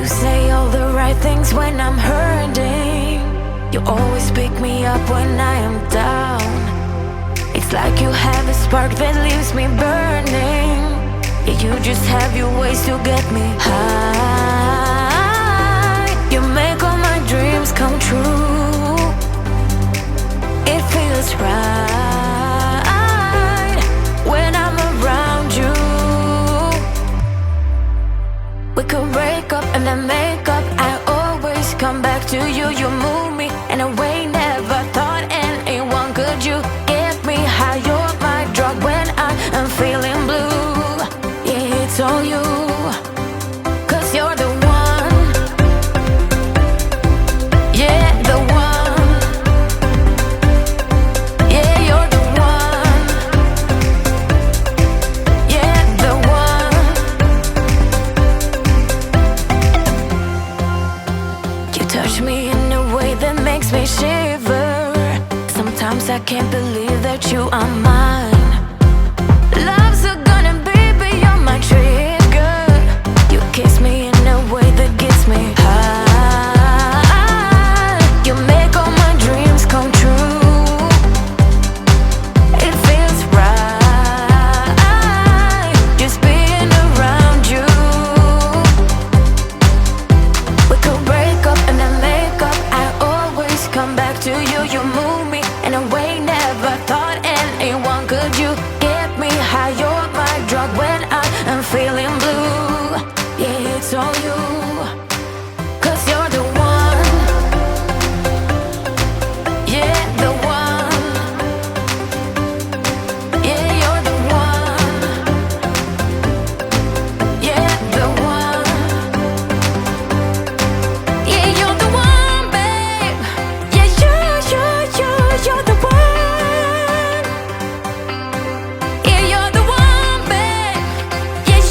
You say all the right things when I'm hurting. You always pick me up when I am down. It's like you have a spark that leaves me burning. Yeah, you just have your ways to get me high. You make all my dreams come true. It feels right when I'm around you. We could break up and then make up. I always come back to you. You move me in a way never thought anyone could. You get me high. You're my drug when I am feeling blue. Yeah, it's all you, 'cause you're the one. Yeah, the one. Yeah, you're the one. Yeah, the one. You touch me in a way that makes me shiver. Sometimes I can't believe that you are mine. Love's gonna be beyond my trigger. You kiss me in a way that gets me high. You make all my dreams come true. It feels right just being around you. We could break up and then make up. I always come back to you. You move me in a way never thought anyone could. You get me high. You're my drug when I am feeling blue. Yeah, it's all you, 'cause you're the one. Yeah, the one. Yeah, you're the one. Yeah, the one. Yeah, you're the one, babe. Yeah, you're the one. Yeah, you're the one, babe. Yeah,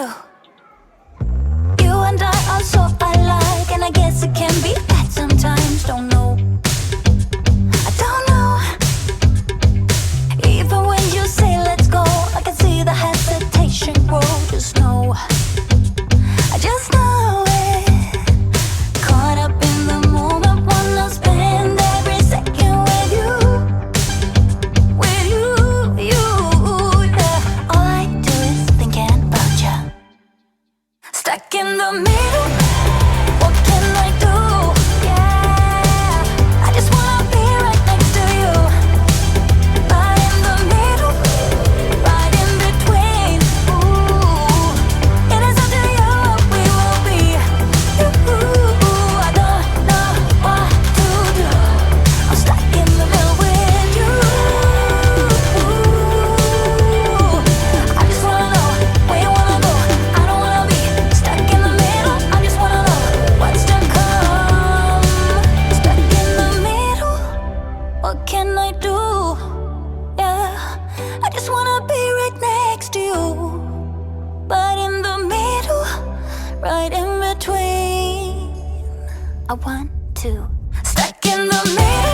you. You and I are so alike, and I guess it can be bad sometimes. Don't know, I don't know. Even when you say let's go, I can see the hesitation grow. Just know, I just know it. Caught up in the moment, wanna spend every second with you, yeah. All I do is thinking about you. Stuck in the middle, what can I do? Yeah, I just wanna be right next to you. Right in the middle, right in between. Ooh, it is up to you what we will be. Ooh, I don't know what to do. I'm stuck in the middle with you. Ooh, I just wanna know where you wanna go. I don't wanna be stuck in the middle. I just wanna know what's to come. Stuck in the middle, what can I do? Yeah, I just wanna be right next to you, but in the middle, right in between. I want to stuck in the middle.